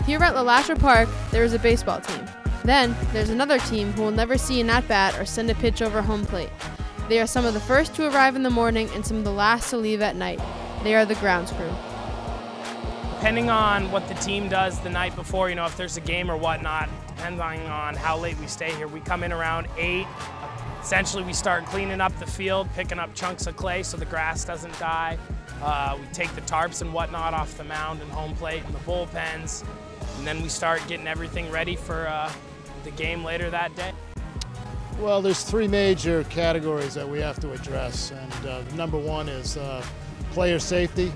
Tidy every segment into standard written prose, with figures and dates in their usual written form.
Here at LeLacheur Park, there is a baseball team. Then, there's another team who will never see an at-bat or send a pitch over home plate. They are some of the first to arrive in the morning and some of the last to leave at night. They are the grounds crew. Depending on what the team does the night before, if there's a game or whatnot, depending on how late we stay here, we come in around 8. Essentially, we start cleaning up the field, picking up chunks of clay so the grass doesn't die. We take the tarps and whatnot off the mound and home plate and the bullpens, and then we start getting everything ready for the game later that day. Well, there's 3 major categories that we have to address, and number 1 is player safety.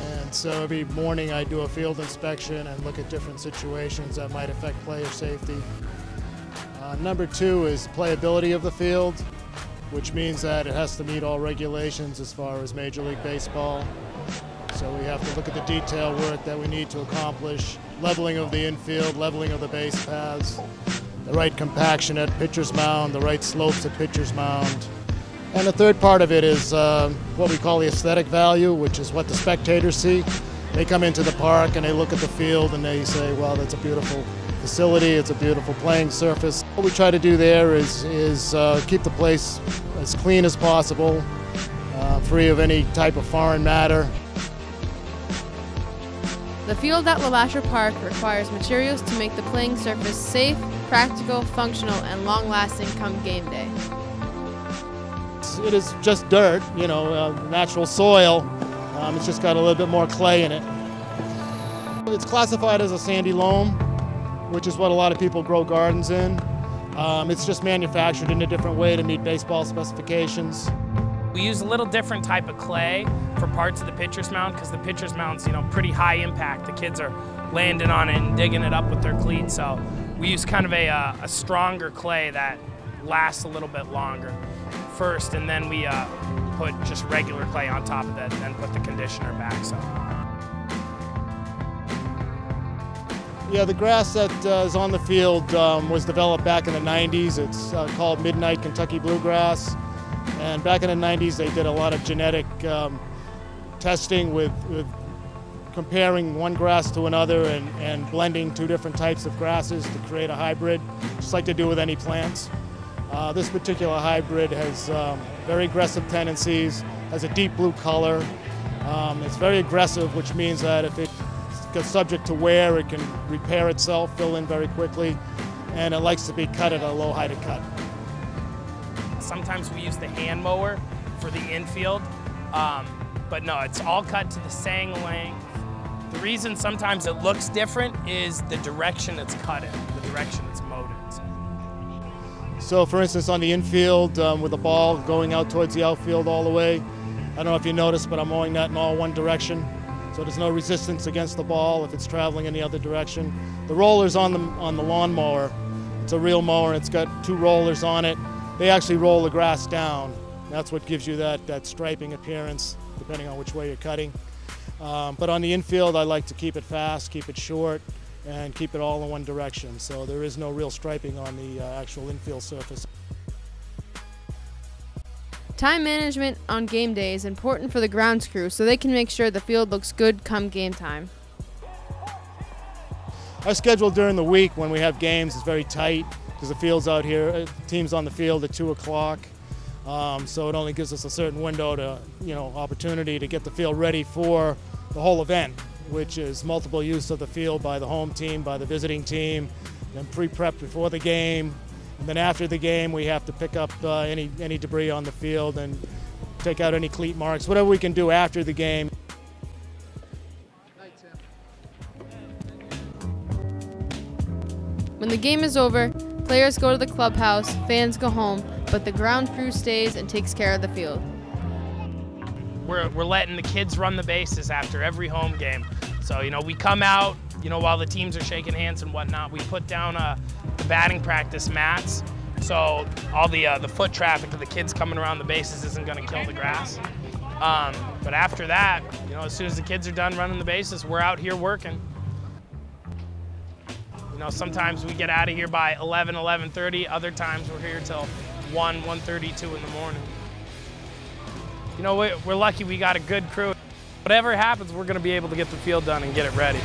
And so every morning I do a field inspection and look at different situations that might affect player safety. Number 2 is playability of the field, which means that it has to meet all regulations as far as Major League Baseball. So we have to look at the detail work that we need to accomplish, leveling of the infield, leveling of the base paths, the right compaction at pitcher's mound, the right slopes at pitcher's mound. And the third part of it is what we call the aesthetic value, which is what the spectators see. They come into the park and they look at the field and they say, well, that's a beautiful facility, it's a beautiful playing surface. What we try to do there is keep the place as clean as possible, free of any type of foreign matter. The field at LeLacheur Park requires materials to make the playing surface safe, practical, functional, and long-lasting come game day. It is just dirt, natural soil. It's just got a little bit more clay in it. It's classified as a sandy loam, which is what a lot of people grow gardens in. It's just manufactured in a different way to meet baseball specifications. We use a little different type of clay for parts of the pitcher's mound because the pitcher's mound's pretty high impact. The kids are landing on it and digging it up with their cleats, so we use kind of a stronger clay that lasts a little bit longer first, and then we put just regular clay on top of that and then put the conditioner back. So. Yeah, the grass that is on the field was developed back in the 90s. It's called Midnight Kentucky Bluegrass. And back in the 90s, they did a lot of genetic testing with comparing one grass to another and blending 2 different types of grasses to create a hybrid, just like they do with any plants. This particular hybrid has very aggressive tendencies, has a deep blue color. It's very aggressive, which means that if it gets subject to wear, it can repair itself, fill in very quickly, and it likes to be cut at a low height of cut. Sometimes we use the hand mower for the infield, but no, it's all cut to the same length. The reason sometimes it looks different is the direction it's cut in, the direction it's mowed in. So for instance, on the infield with the ball going out towards the outfield all the way, I don't know if you noticed, but I'm mowing that in all one direction. So there's no resistance against the ball if it's traveling in the other direction. The rollers on the lawnmower, it's a real mower, it's got 2 rollers on it. They actually roll the grass down. That's what gives you that striping appearance, depending on which way you're cutting. But on the infield, I like to keep it fast, keep it short, and keep it all in one direction. So there is no real striping on the actual infield surface. Time management on game day is important for the grounds crew so they can make sure the field looks good come game time. Our schedule during the week when we have games is very tight because the field's out here, the team's on the field at 2 o'clock. So it only gives us a certain window to, opportunity to get the field ready for the whole event, which is multiple use of the field by the home team, by the visiting team, then pre-prep before the game. And then after the game, we have to pick up any debris on the field and take out any cleat marks, whatever we can do after the game. When the game is over, players go to the clubhouse, fans go home, but the ground crew stays and takes care of the field. We're letting the kids run the bases after every home game. So, we come out, while the teams are shaking hands and whatnot, we put down the batting practice mats. So all the foot traffic of the kids coming around the bases isn't going to kill the grass. But after that, as soon as the kids are done running the bases, we're out here working. Sometimes we get out of here by 11, 11:30. Other times we're here till 1, 1:32 in the morning. We're lucky we got a good crew. Whatever happens, we're going to be able to get the field done and get it ready.